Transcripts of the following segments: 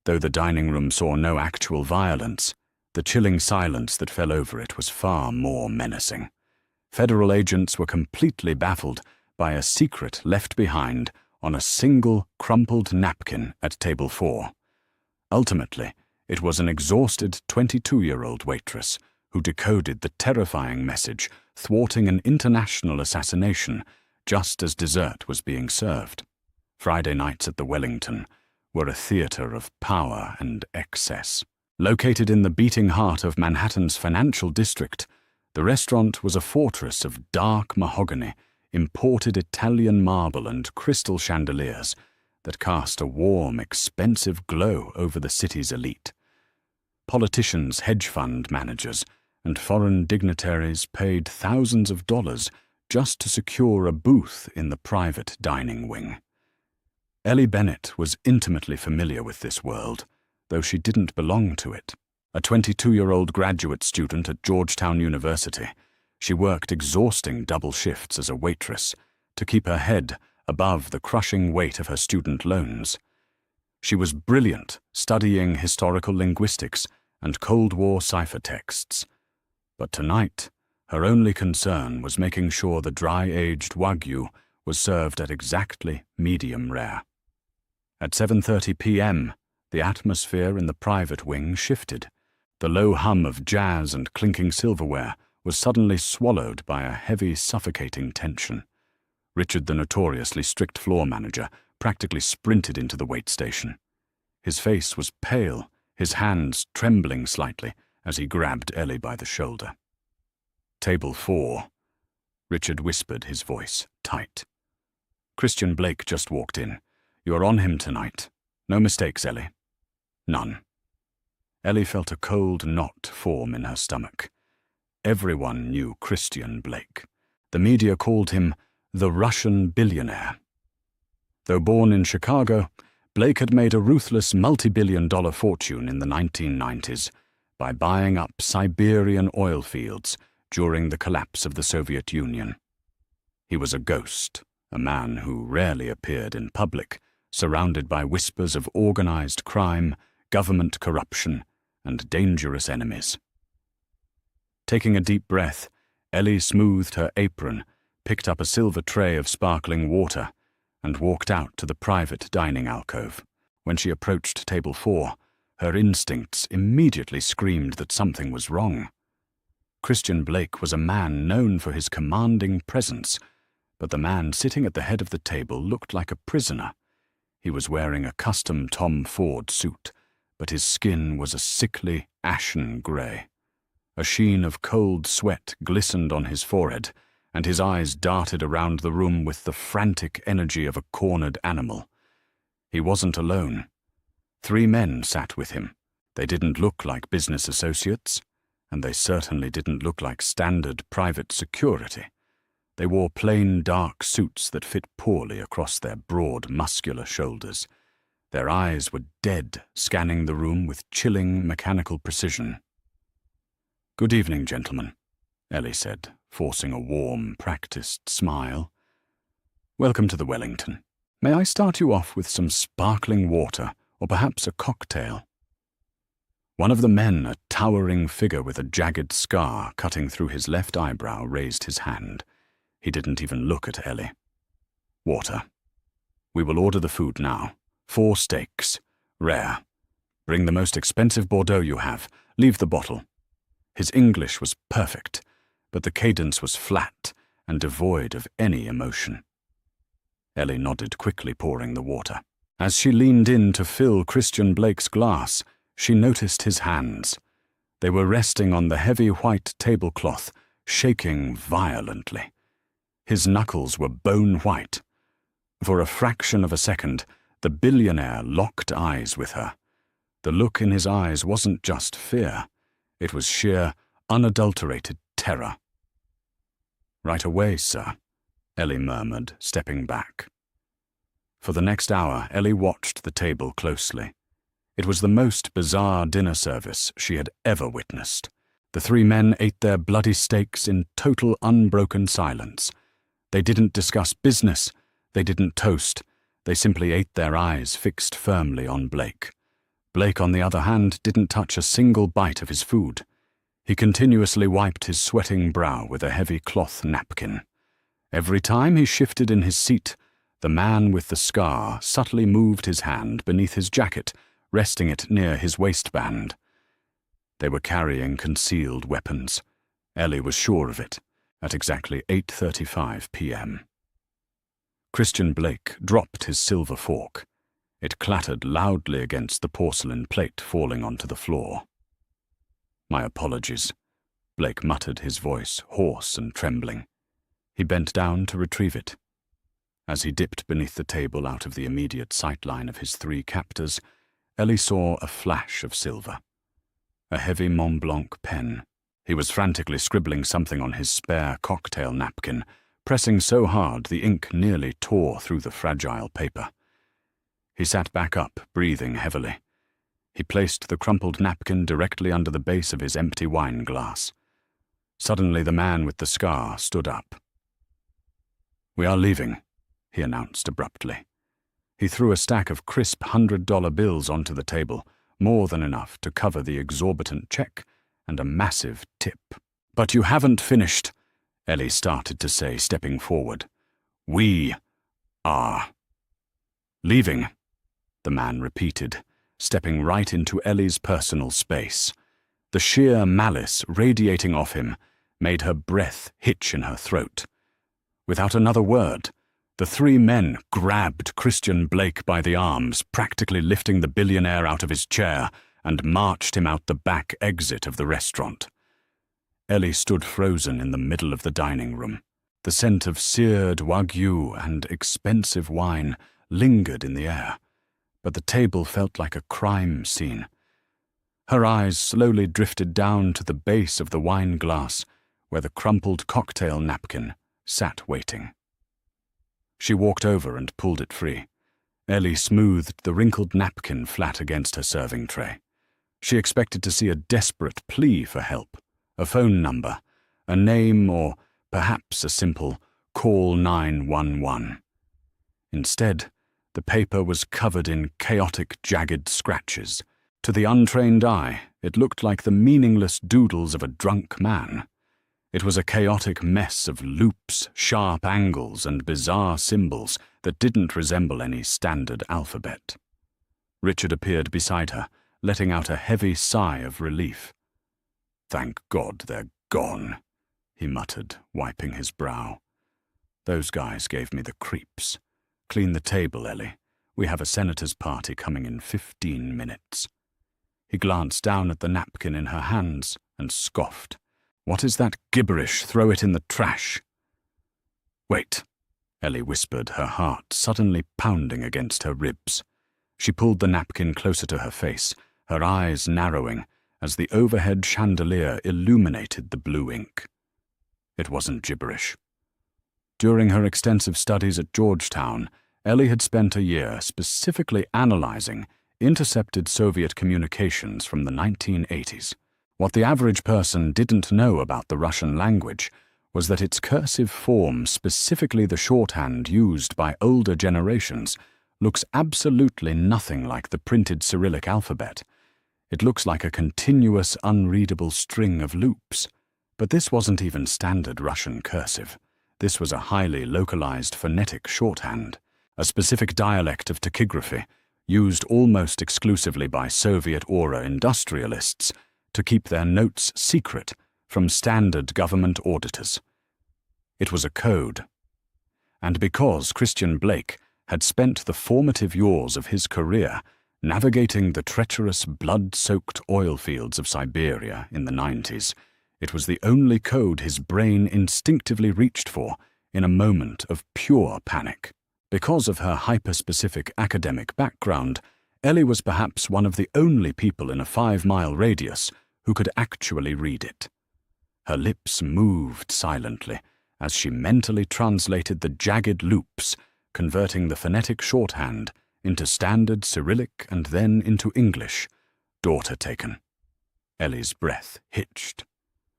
Though the dining room saw no actual violence, the chilling silence that fell over it was far more menacing. Federal agents were completely baffled by a secret left behind on a single crumpled napkin at table 4. Ultimately, it was an exhausted 22-year-old waitress who decoded the terrifying message, thwarting an international assassination just as dessert was being served. Friday nights at the Wellington were a theater of power and excess. Located in the beating heart of Manhattan's financial district, the restaurant was a fortress of dark mahogany, imported Italian marble and crystal chandeliers that cast a warm, expensive glow over the city's elite. Politicians, hedge fund managers, and foreign dignitaries paid thousands of dollars just to secure a booth in the private dining wing. Ellie Bennett was intimately familiar with this world, though she didn't belong to it. A 22-year-old graduate student at Georgetown University, she worked exhausting double shifts as a waitress to keep her head above the crushing weight of her student loans. She was brilliant, studying historical linguistics and Cold War ciphertexts. But tonight, her only concern was making sure the dry-aged Wagyu was served at exactly medium rare. At 7:30 p.m., the atmosphere in the private wing shifted. The low hum of jazz and clinking silverware was suddenly swallowed by a heavy, suffocating tension. Richard, the notoriously strict floor manager, practically sprinted into the wait station. His face was pale, his hands trembling slightly as he grabbed Ellie by the shoulder. "Table 4, Richard whispered, his voice tight. "Christian Blake just walked in. You're on him tonight. No mistakes, Ellie." "None." Ellie felt a cold knot form in her stomach. Everyone knew Christian Blake. The media called him the Russian billionaire. Though born in Chicago, Blake had made a ruthless multi-billion-dollar fortune in the 1990s by buying up Siberian oil fields during the collapse of the Soviet Union. He was a ghost, a man who rarely appeared in public, surrounded by whispers of organized crime, government corruption, and dangerous enemies. Taking a deep breath, Ellie smoothed her apron, picked up a silver tray of sparkling water, and walked out to the private dining alcove. When she approached table 4, her instincts immediately screamed that something was wrong. Christian Blake was a man known for his commanding presence, but the man sitting at the head of the table looked like a prisoner. He was wearing a custom Tom Ford suit, but his skin was a sickly, ashen grey. A sheen of cold sweat glistened on his forehead, and his eyes darted around the room with the frantic energy of a cornered animal. He wasn't alone. 3 men sat with him. They didn't look like business associates, and they certainly didn't look like standard private security. They wore plain dark suits that fit poorly across their broad, muscular shoulders. Their eyes were dead, scanning the room with chilling, mechanical precision. "Good evening, gentlemen," Ellie said, forcing a warm, practiced smile. "Welcome to the Wellington. May I start you off with some sparkling water, or perhaps a cocktail?" One of the men, a towering figure with a jagged scar cutting through his left eyebrow, raised his hand. He didn't even look at Ellie. "Water. We will order the food now. 4 steaks. Rare. Bring the most expensive Bordeaux you have. Leave the bottle." His English was perfect, but the cadence was flat and devoid of any emotion. Ellie nodded, quickly pouring the water. As she leaned in to fill Christian Blake's glass, she noticed his hands. They were resting on the heavy white tablecloth, shaking violently. His knuckles were bone white. For a fraction of a second, the billionaire locked eyes with her. The look in his eyes wasn't just fear. It was sheer, unadulterated terror. "Right away, sir," Ellie murmured, stepping back. For the next hour, Ellie watched the table closely. It was the most bizarre dinner service she had ever witnessed. The 3 men ate their bloody steaks in total unbroken silence. They didn't discuss business, they didn't toast, they simply ate, their eyes fixed firmly on Blake. Blake, on the other hand, didn't touch a single bite of his food. He continuously wiped his sweating brow with a heavy cloth napkin. Every time he shifted in his seat, the man with the scar subtly moved his hand beneath his jacket, resting it near his waistband. They were carrying concealed weapons. Ellie was sure of it, at exactly 8:35 p.m. Christian Blake dropped his silver fork. It clattered loudly against the porcelain plate, falling onto the floor. "My apologies," Blake muttered, his voice hoarse and trembling. He bent down to retrieve it. As he dipped beneath the table out of the immediate sightline of his three captors, Ellie saw a flash of silver. A heavy Mont Blanc pen. He was frantically scribbling something on his spare cocktail napkin, pressing so hard the ink nearly tore through the fragile paper. He sat back up, breathing heavily. He placed the crumpled napkin directly under the base of his empty wine glass. Suddenly the man with the scar stood up. "We are leaving," he announced abruptly. He threw a stack of crisp $100 bills onto the table, more than enough to cover the exorbitant check and a massive tip. "But you haven't finished," Ellie started to say, stepping forward. "We are leaving," the man repeated, stepping right into Ellie's personal space. The sheer malice radiating off him made her breath hitch in her throat. Without another word, the three men grabbed Christian Blake by the arms, practically lifting the billionaire out of his chair, and marched him out the back exit of the restaurant. Ellie stood frozen in the middle of the dining room. The scent of seared wagyu and expensive wine lingered in the air, but the table felt like a crime scene. Her eyes slowly drifted down to the base of the wine glass, where the crumpled cocktail napkin sat waiting. She walked over and pulled it free. Ellie smoothed the wrinkled napkin flat against her serving tray. She expected to see a desperate plea for help, a phone number, a name, or perhaps a simple "call 911." Instead, the paper was covered in chaotic, jagged scratches. To the untrained eye, it looked like the meaningless doodles of a drunk man. It was a chaotic mess of loops, sharp angles, and bizarre symbols that didn't resemble any standard alphabet. Richard appeared beside her, letting out a heavy sigh of relief. "Thank God they're gone," he muttered, wiping his brow. "Those guys gave me the creeps. Clean the table, Ellie. We have a senator's party coming in 15 minutes. He glanced down at the napkin in her hands and scoffed. "What is that gibberish? Throw it in the trash." "Wait," Ellie whispered, her heart suddenly pounding against her ribs. She pulled the napkin closer to her face, her eyes narrowing as the overhead chandelier illuminated the blue ink. It wasn't gibberish. During her extensive studies at Georgetown, Ellie had spent a year specifically analyzing intercepted Soviet communications from the 1980s. What the average person didn't know about the Russian language was that its cursive form, specifically the shorthand used by older generations, looks absolutely nothing like the printed Cyrillic alphabet. It looks like a continuous, unreadable string of loops. But this wasn't even standard Russian cursive. This was a highly localized phonetic shorthand, a specific dialect of tachygraphy, used almost exclusively by Soviet-era industrialists to keep their notes secret from standard government auditors. It was a code. And because Christian Blake had spent the formative years of his career navigating the treacherous, blood-soaked oil fields of Siberia in the 90s, it was the only code his brain instinctively reached for in a moment of pure panic. Because of her hyper-specific academic background, Ellie was perhaps one of the only people in a 5-mile radius who could actually read it. Her lips moved silently as she mentally translated the jagged loops, converting the phonetic shorthand into standard Cyrillic and then into English. Daughter taken. Ellie's breath hitched.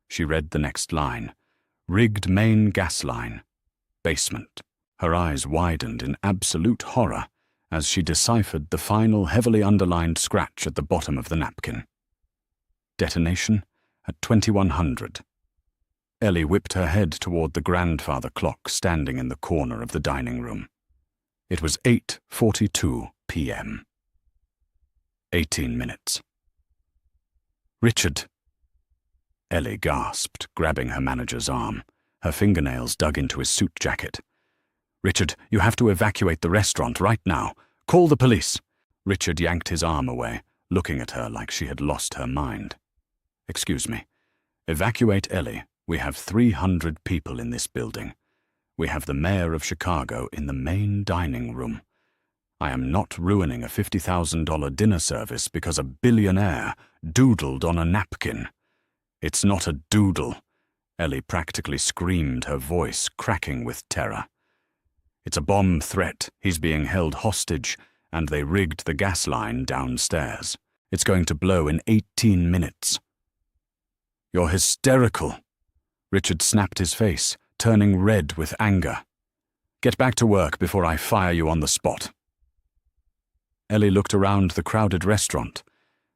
She read the next line. Rigged main gas line. Basement. Her eyes widened in absolute horror as she deciphered the final heavily underlined scratch at the bottom of the napkin. Detonation at 2100. Ellie whipped her head toward the grandfather clock standing in the corner of the dining room. It was 8:42 p.m. 18 minutes. "Richard!" Ellie gasped, grabbing her manager's arm, her fingernails dug into his suit jacket. "Richard, you have to evacuate the restaurant right now. Call the police." Richard yanked his arm away, looking at her like she had lost her mind. "Excuse me. Evacuate Ellie. We have 300 people in this building. We have the mayor of Chicago in the main dining room. I am not ruining a $50,000 dinner service because a billionaire doodled on a napkin. It's not a doodle." Ellie practically screamed, her voice cracking with terror. "It's a bomb threat. He's being held hostage, and they rigged the gas line downstairs. It's going to blow in 18 minutes. "You're hysterical." Richard snapped his face, turning red with anger. "Get back to work before I fire you on the spot." Ellie looked around the crowded restaurant.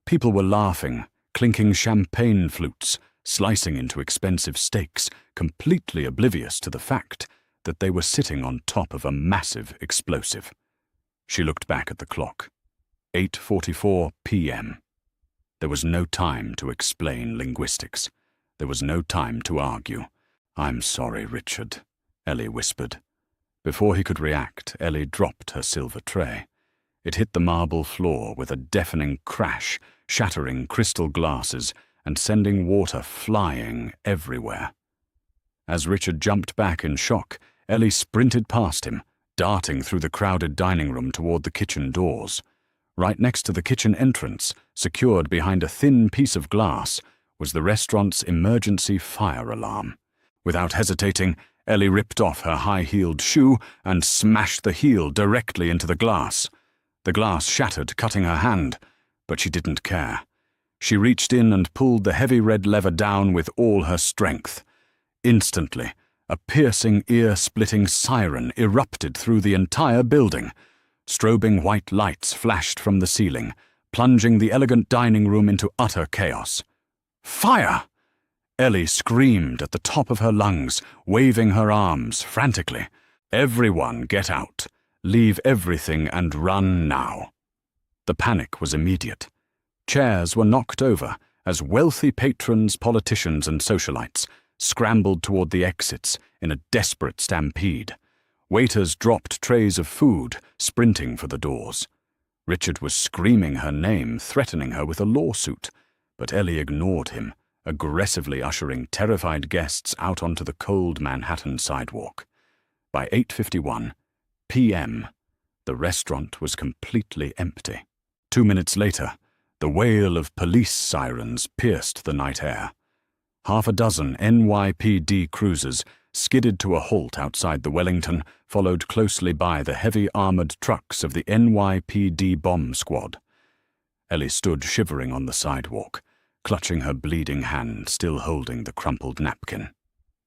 People were laughing, clinking champagne flutes, slicing into expensive steaks, completely oblivious to the fact that they were sitting on top of a massive explosive. She looked back at the clock. 8:44 p.m. There was no time to explain linguistics. There was no time to argue. "I'm sorry, Richard," Ellie whispered. Before he could react, Ellie dropped her silver tray. It hit the marble floor with a deafening crash, shattering crystal glasses and sending water flying everywhere. As Richard jumped back in shock, Ellie sprinted past him, darting through the crowded dining room toward the kitchen doors. Right next to the kitchen entrance, secured behind a thin piece of glass, was the restaurant's emergency fire alarm. Without hesitating, Ellie ripped off her high-heeled shoe and smashed the heel directly into the glass. The glass shattered, cutting her hand, but she didn't care. She reached in and pulled the heavy red lever down with all her strength. Instantly, a piercing, ear-splitting siren erupted through the entire building. Strobing white lights flashed from the ceiling, plunging the elegant dining room into utter chaos. "Fire!" Ellie screamed at the top of her lungs, waving her arms frantically. "Everyone get out. Leave everything and run now." The panic was immediate. Chairs were knocked over as wealthy patrons, politicians, and socialites scrambled toward the exits in a desperate stampede. Waiters dropped trays of food, sprinting for the doors. Richard was screaming her name, threatening her with a lawsuit, but Ellie ignored him, aggressively ushering terrified guests out onto the cold Manhattan sidewalk. By 8:51 p.m., the restaurant was completely empty. 2 minutes later, the wail of police sirens pierced the night air. Half a dozen NYPD cruisers skidded to a halt outside the Wellington, followed closely by the heavy armored trucks of the NYPD bomb squad. Ellie stood shivering on the sidewalk, clutching her bleeding hand, still holding the crumpled napkin.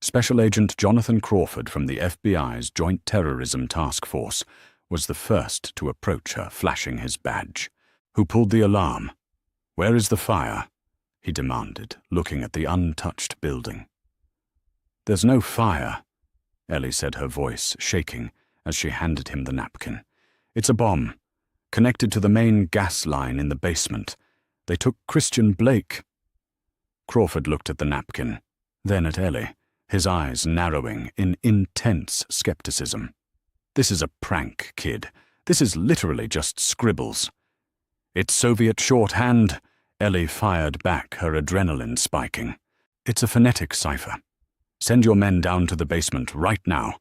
Special Agent Jonathan Crawford from the FBI's Joint Terrorism Task Force was the first to approach her, flashing his badge. "Who pulled the alarm? Where is the fire?" he demanded, looking at the untouched building. "There's no fire," Ellie said, her voice shaking as she handed him the napkin. "It's a bomb, connected to the main gas line in the basement. They took Christian Blake." Crawford looked at the napkin, then at Ellie, his eyes narrowing in intense skepticism. "This is a prank, kid. This is literally just scribbles." "It's Soviet shorthand," Ellie fired back, her adrenaline spiking. "It's a phonetic cipher. Send your men down to the basement right now.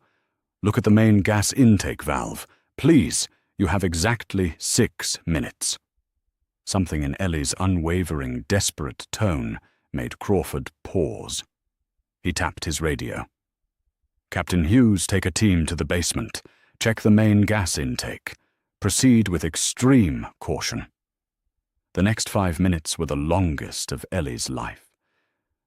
Look at the main gas intake valve. Please, you have exactly 6 minutes." Something in Ellie's unwavering, desperate tone made Crawford pause. He tapped his radio. "Captain Hughes, take a team to the basement. Check the main gas intake. Proceed with extreme caution." The next 5 minutes were the longest of Ellie's life.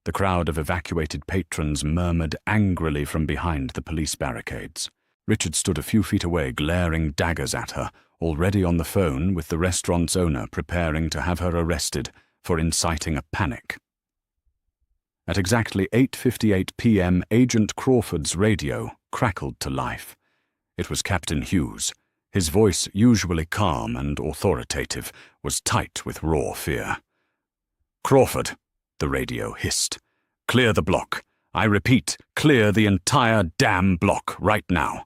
The crowd of evacuated patrons murmured angrily from behind the police barricades. Richard stood a few feet away, glaring daggers at her, already on the phone with the restaurant's owner preparing to have her arrested for inciting a panic. At exactly 8:58 p.m., Agent Crawford's radio crackled to life. It was Captain Hughes. His voice, usually calm and authoritative, was tight with raw fear. "Crawford," the radio hissed. "Clear the block. I repeat, clear the entire damn block right now."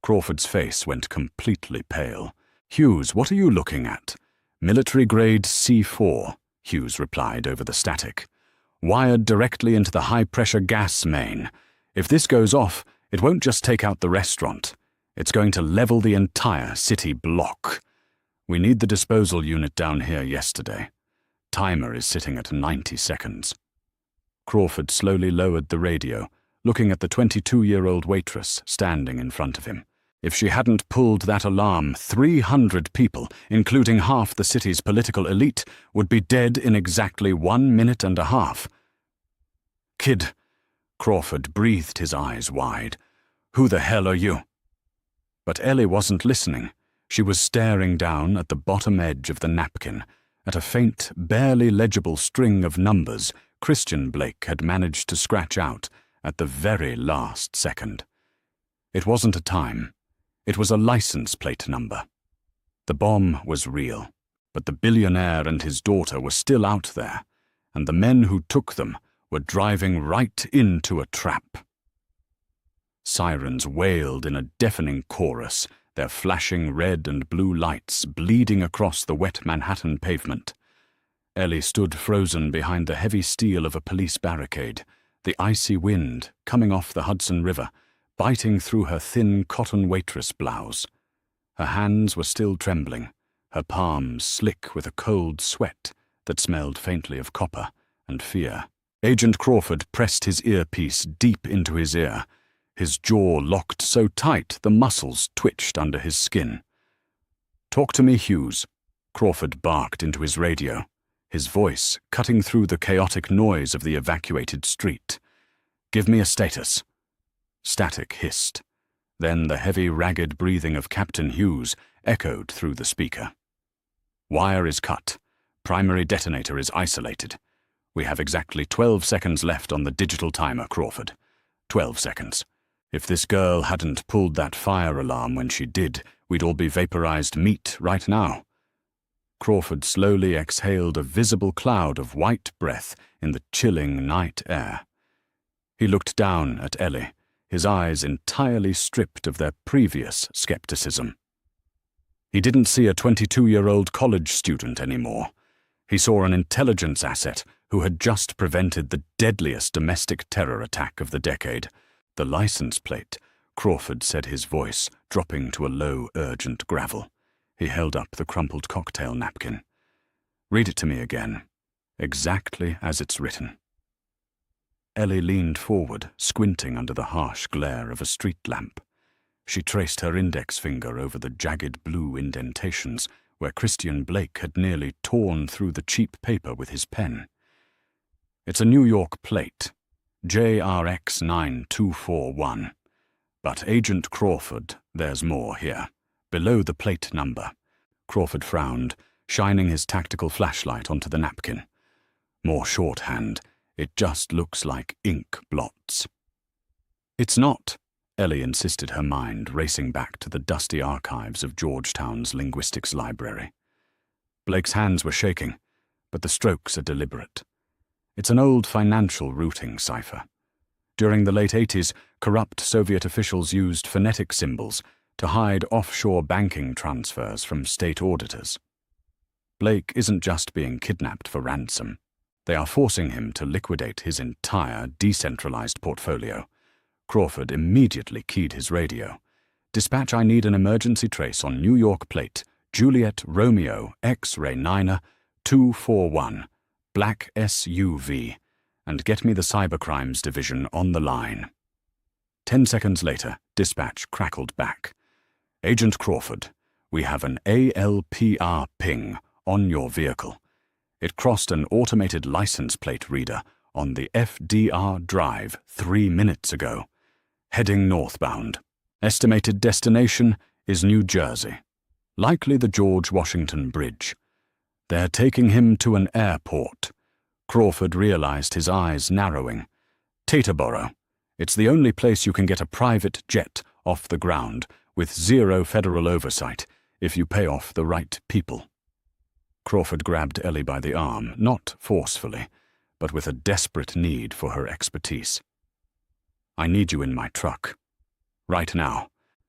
Crawford's face went completely pale. "Hughes, what are you looking at?" "Military-grade C4, Hughes replied over the static. "Wired directly into the high-pressure gas main. If this goes off, it won't just take out the restaurant. It's going to level the entire city block. We need the disposal unit down here yesterday. Timer is sitting at 90 seconds. Crawford slowly lowered the radio, looking at the 22-year-old waitress standing in front of him. If she hadn't pulled that alarm, 300 people, including half the city's political elite, would be dead in exactly 1 minute and a half. "Kid," Crawford breathed his eyes wide. "Who the hell are you?" But Ellie wasn't listening. She was staring down at the bottom edge of the napkin, at a faint, barely legible string of numbers Christian Blake had managed to scratch out at the very last second. It wasn't a time. It was a license plate number. The bomb was real, but the billionaire and his daughter were still out there, and the men who took them were driving right into a trap. Sirens wailed in a deafening chorus, their flashing red and blue lights bleeding across the wet Manhattan pavement. Ellie stood frozen behind the heavy steel of a police barricade, the icy wind coming off the Hudson River, biting through her thin cotton waitress blouse. Her hands were still trembling, her palms slick with a cold sweat that smelled faintly of copper and fear. Agent Crawford pressed his earpiece deep into his ear, his jaw locked so tight the muscles twitched under his skin. "Talk to me, Hughes," Crawford barked into his radio, his voice cutting through the chaotic noise of the evacuated street. "Give me a status." Static hissed. Then the heavy, ragged breathing of Captain Hughes echoed through the speaker. "Wire is cut. Primary detonator is isolated. We have exactly 12 seconds left on the digital timer, Crawford. 12 seconds. If this girl hadn't pulled that fire alarm when she did, we'd all be vaporized meat right now." Crawford slowly exhaled a visible cloud of white breath in the chilling night air. He looked down at Ellie, his eyes entirely stripped of their previous skepticism. He didn't see a 22-year-old college student anymore. He saw an intelligence asset who had just prevented the deadliest domestic terror attack of the decade. "The license plate," Crawford said, his voice dropping to a low, urgent gravel. He held up the crumpled cocktail napkin. "Read it to me again, exactly as it's written." Ellie leaned forward, squinting under the harsh glare of a street lamp. She traced her index finger over the jagged blue indentations where Christian Blake had nearly torn through the cheap paper with his pen. "It's a New York plate, JRX 9241. But Agent Crawford, there's more here. Below the plate number." Crawford frowned, shining his tactical flashlight onto the napkin. "More shorthand. It just looks like ink blots." "It's not," Ellie insisted, her mind racing back to the dusty archives of Georgetown's linguistics library. Blake's hands were shaking, but the strokes are deliberate. "It's an old financial routing cipher. During the late 80s, corrupt Soviet officials used phonetic symbols to hide offshore banking transfers from state auditors. Blake isn't just being kidnapped for ransom. They are forcing him to liquidate his entire decentralized portfolio." Crawford immediately keyed his radio. "Dispatch, I need an emergency trace on New York plate, Juliet Romeo X-ray Niner 241, black SUV, and get me the Cybercrimes Division on the line." 10 seconds later, dispatch crackled back. "Agent Crawford, we have an ALPR ping on your vehicle. It crossed an automated license plate reader on the FDR drive 3 minutes ago. Heading northbound. Estimated destination is New Jersey." Likely the George Washington Bridge. They're taking him to an airport. Crawford realized his eyes narrowing. Teterboro. It's the only place you can get a private jet off the ground with zero federal oversight if you pay off the right people. Crawford grabbed Ellie by the arm, not forcefully, but with a desperate need for her expertise. I need you in my truck. Right now.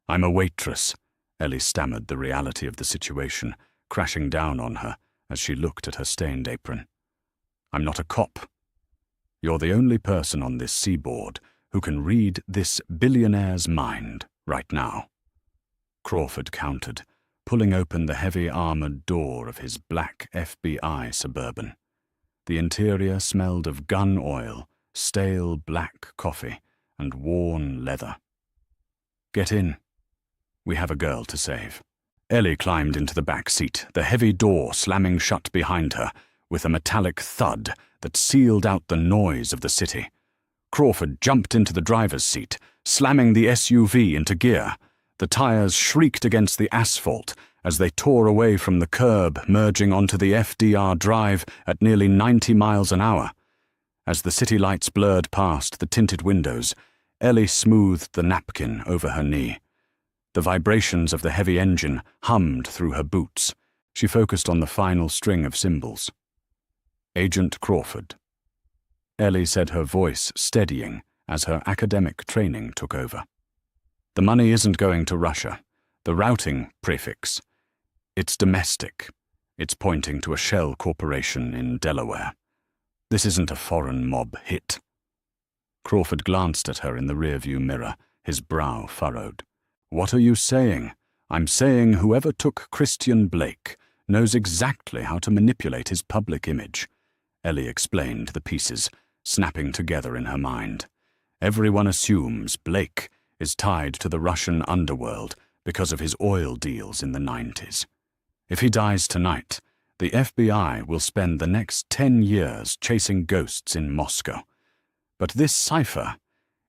I'm a waitress. Ellie stammered the reality of the situation, crashing down on her as she looked at her stained apron. I'm not a cop. You're the only person on this seaboard who can read this billionaire's mind right now. Crawford countered, pulling open the heavy armored door of his black FBI Suburban. The interior smelled of gun oil, stale black coffee, and worn leather. Get in. We have a girl to save. Ellie climbed into the back seat, the heavy door slamming shut behind her, with a metallic thud that sealed out the noise of the city. Crawford jumped into the driver's seat, slamming the SUV into gear. The tires shrieked against the asphalt as they tore away from the curb, merging onto the FDR drive at nearly 90 miles an hour. As the city lights blurred past the tinted windows, Ellie smoothed the napkin over her knee. The vibrations of the heavy engine hummed through her boots. She focused on the final string of symbols. Agent Crawford. Ellie said, her voice steadying as her academic training took over. The money isn't going to Russia. The routing prefix. It's domestic. It's pointing to a shell corporation in Delaware. This isn't a foreign mob hit. Crawford glanced at her in the rearview mirror, his brow furrowed. What are you saying? I'm saying whoever took Christian Blake knows exactly how to manipulate his public image. Ellie explained the pieces, snapping together in her mind. Everyone assumes Blake is tied to the Russian underworld because of his oil deals in the 90s. If he dies tonight, the FBI will spend the next 10 years chasing ghosts in Moscow. But this cipher,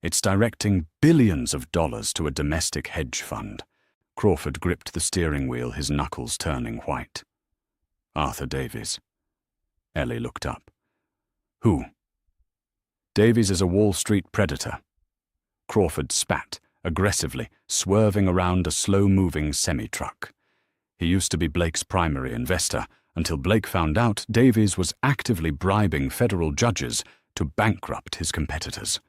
it's directing billions of dollars to a domestic hedge fund. Crawford gripped the steering wheel, his knuckles turning white. Arthur Davies. Ellie looked up. Who? Davies is a Wall Street predator. Crawford spat, aggressively, swerving around a slow-moving semi-truck. He used to be Blake's primary investor, until Blake found out Davies was actively bribing federal judges to bankrupt his competitors.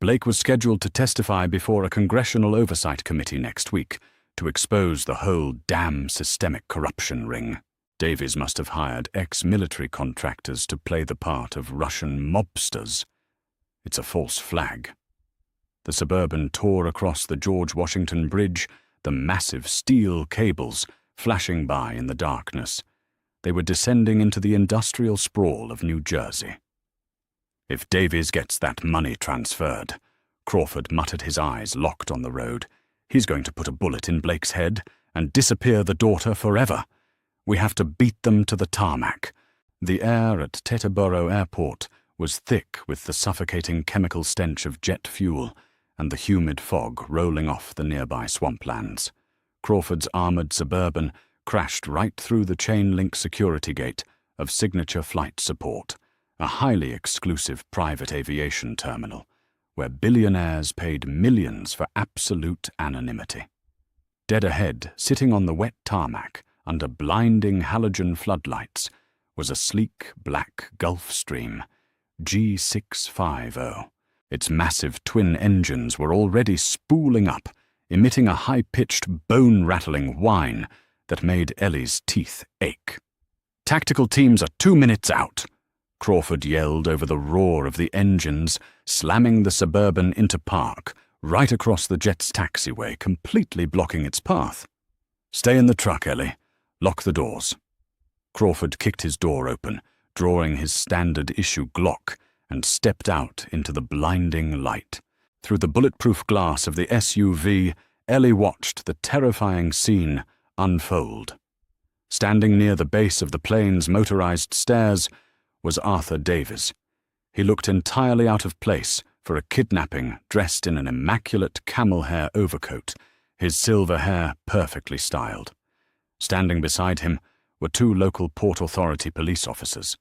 Blake was scheduled to testify before a congressional oversight committee next week to expose the whole damn systemic corruption ring. Davies must have hired ex-military contractors to play the part of Russian mobsters. It's a false flag. The Suburban tore across the George Washington Bridge, the massive steel cables flashing by in the darkness. They were descending into the industrial sprawl of New Jersey. If Davies gets that money transferred, Crawford muttered, his eyes locked on the road, he's going to put a bullet in Blake's head and disappear the daughter forever. We have to beat them to the tarmac. The air at Teterboro Airport was thick with the suffocating chemical stench of jet fuel and the humid fog rolling off the nearby swamplands. Crawford's armored Suburban crashed right through the chain-link security gate of Signature Flight Support, a highly exclusive private aviation terminal where billionaires paid millions for absolute anonymity. Dead ahead, sitting on the wet tarmac under blinding halogen floodlights, was a sleek black Gulfstream G650. Its massive twin engines were already spooling up, emitting a high-pitched, bone-rattling whine that made Ellie's teeth ache. Tactical teams are 2 minutes out, Crawford yelled over the roar of the engines, slamming the Suburban into park, right across the jet's taxiway, completely blocking its path. Stay in the truck, Ellie. Lock the doors. Crawford kicked his door open, drawing his standard-issue Glock, and stepped out into the blinding light. Through the bulletproof glass of the SUV, Ellie watched the terrifying scene unfold. Standing near the base of the plane's motorized stairs was Arthur Davies. He looked entirely out of place for a kidnapping, dressed in an immaculate camel hair overcoat, his silver hair perfectly styled. Standing beside him were 2 local Port Authority police officers.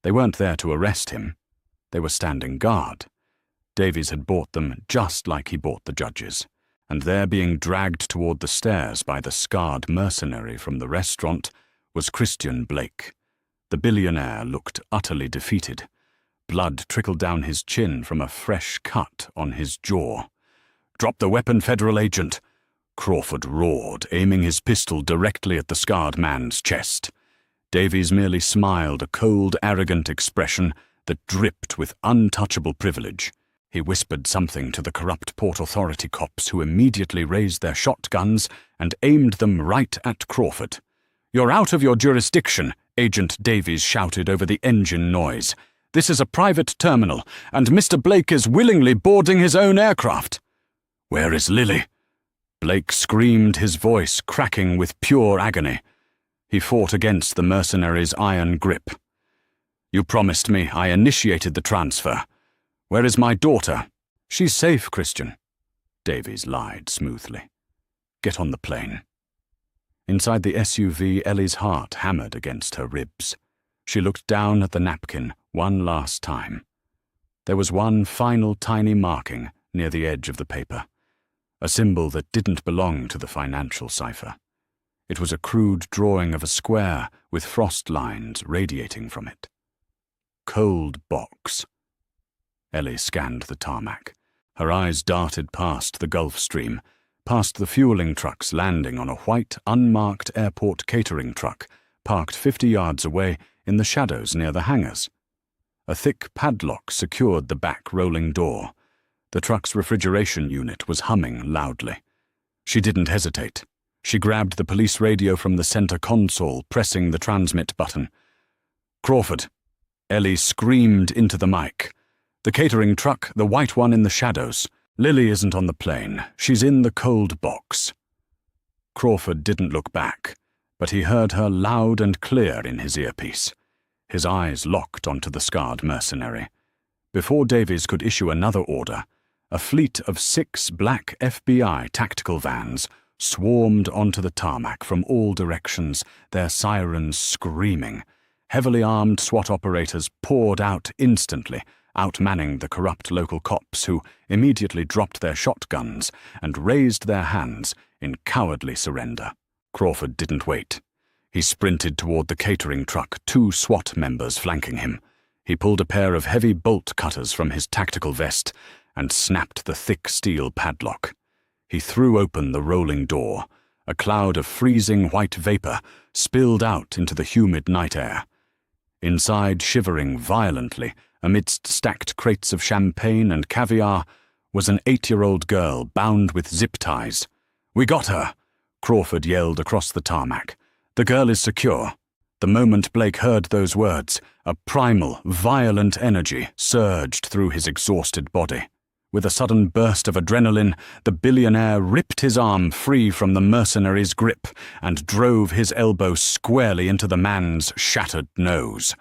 They weren't there to arrest him. They were standing guard. Davies had bought them just like he bought the judges, and there, being dragged toward the stairs by the scarred mercenary from the restaurant, was Christian Blake. The billionaire looked utterly defeated. Blood trickled down his chin from a fresh cut on his jaw. "Drop the weapon, federal agent!" Crawford roared, aiming his pistol directly at the scarred man's chest. Davies merely smiled, a cold, arrogant expression that dripped with untouchable privilege. He whispered something to the corrupt Port Authority cops, who immediately raised their shotguns and aimed them right at Crawford. "You're out of your jurisdiction," Agent Davies shouted over the engine noise. "This is a private terminal, and Mr. Blake is willingly boarding his own aircraft." "Where is Lily?" Blake screamed, his voice cracking with pure agony. He fought against the mercenary's iron grip. "You promised me I initiated the transfer. Where is my daughter?" "She's safe, Christian," Davies lied smoothly. "Get on the plane." Inside the SUV, Ellie's heart hammered against her ribs. She looked down at the napkin one last time. There was one final tiny marking near the edge of the paper, a symbol that didn't belong to the financial cipher. It was a crude drawing of a square with frost lines radiating from it. Cold box. Ellie scanned the tarmac. Her eyes darted past the Gulf Stream, past the fueling trucks landing on a white, unmarked airport catering truck parked 50 yards away in the shadows near the hangars. A thick padlock secured the back rolling door. The truck's refrigeration unit was humming loudly. She didn't hesitate. She grabbed the police radio from the center console, pressing the transmit button. "Crawford," Ellie screamed into the mic. "The catering truck, the white one in the shadows. Lily isn't on the plane. She's in the cold box." Crawford didn't look back, but he heard her loud and clear in his earpiece. His eyes locked onto the scarred mercenary. Before Davies could issue another order, a fleet of 6 black FBI tactical vans swarmed onto the tarmac from all directions, their sirens screaming. Heavily armed SWAT operators poured out instantly, outmanning the corrupt local cops, who immediately dropped their shotguns and raised their hands in cowardly surrender. Crawford didn't wait. He sprinted toward the catering truck, 2 SWAT members flanking him. He pulled a pair of heavy bolt cutters from his tactical vest and snapped the thick steel padlock. He threw open the rolling door. A cloud of freezing white vapor spilled out into the humid night air. Inside, shivering violently amidst stacked crates of champagne and caviar, was an 8-year-old girl bound with zip ties. "We got her!" Crawford yelled across the tarmac. "The girl is secure." The moment Blake heard those words, a primal, violent energy surged through his exhausted body. With a sudden burst of adrenaline, the billionaire ripped his arm free from the mercenary's grip and drove his elbow squarely into the man's shattered nose.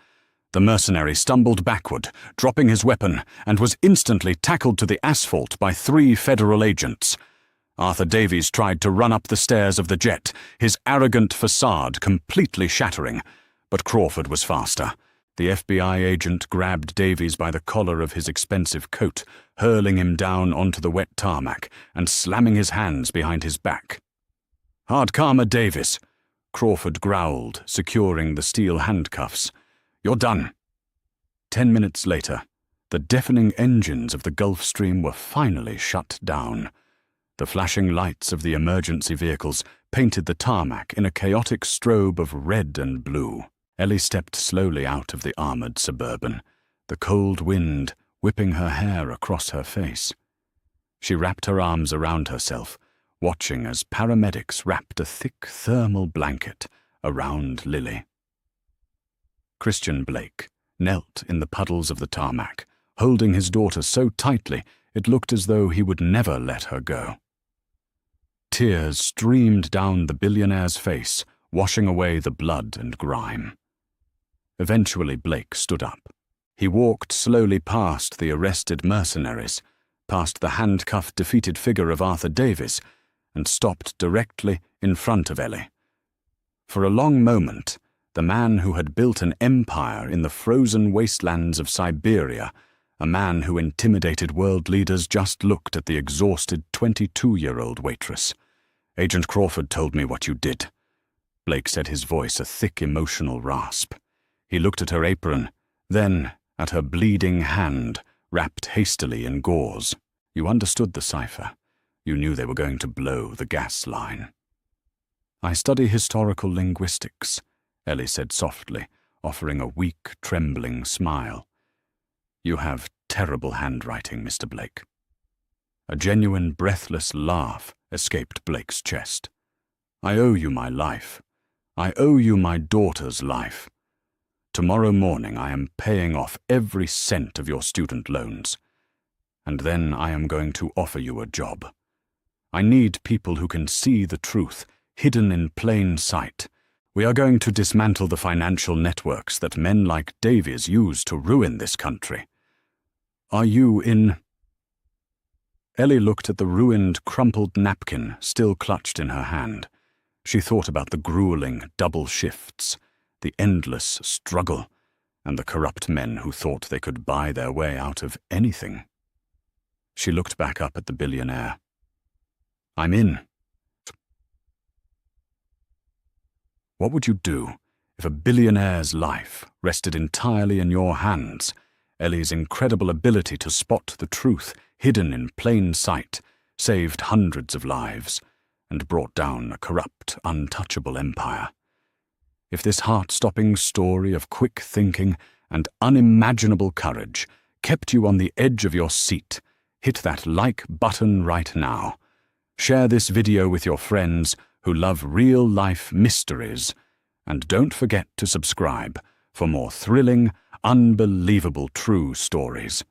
The mercenary stumbled backward, dropping his weapon, and was instantly tackled to the asphalt by 3 federal agents. Arthur Davies tried to run up the stairs of the jet, his arrogant facade completely shattering, but Crawford was faster. The FBI agent grabbed Davies by the collar of his expensive coat, hurling him down onto the wet tarmac and slamming his hands behind his back. "Hard karma, Davies," Crawford growled, securing the steel handcuffs. "You're done." 10 minutes later, the deafening engines of the Gulf Stream were finally shut down. The flashing lights of the emergency vehicles painted the tarmac in a chaotic strobe of red and blue. Ellie stepped slowly out of the armored Suburban, the cold wind whipping her hair across her face. She wrapped her arms around herself, watching as paramedics wrapped a thick thermal blanket around Lily. Christian Blake knelt in the puddles of the tarmac, holding his daughter so tightly it looked as though he would never let her go. Tears streamed down the billionaire's face, washing away the blood and grime. Eventually Blake stood up. He walked slowly past the arrested mercenaries, past the handcuffed, defeated figure of Arthur Davies, and stopped directly in front of Ellie. For a long moment, the man who had built an empire in the frozen wastelands of Siberia, a man who intimidated world leaders, just looked at the exhausted 22-year-old waitress. "Agent Crawford told me what you did." Blake said, his voice a thick emotional rasp. He looked at her apron, then at her bleeding hand, wrapped hastily in gauze. "You understood the cipher. You knew they were going to blow the gas line." "I study historical linguistics," Ellie said softly, offering a weak, trembling smile. "You have terrible handwriting, Mr. Blake." A genuine, breathless laugh escaped Blake's chest. "I owe you my life. I owe you my daughter's life. Tomorrow morning I am paying off every cent of your student loans. And then I am going to offer you a job. I need people who can see the truth, hidden in plain sight. We are going to dismantle the financial networks that men like Davies use to ruin this country. Are you in?" Ellie looked at the ruined, crumpled napkin still clutched in her hand. She thought about the grueling double shifts, the endless struggle, and the corrupt men who thought they could buy their way out of anything. She looked back up at the billionaire. "I'm in." What would you do if a billionaire's life rested entirely in your hands? Ellie's incredible ability to spot the truth hidden in plain sight saved hundreds of lives and brought down a corrupt, untouchable empire. If this heart-stopping story of quick thinking and unimaginable courage kept you on the edge of your seat, hit that like button right now. Share this video with your friends who love real-life mysteries, and don't forget to subscribe for more thrilling, unbelievable true stories.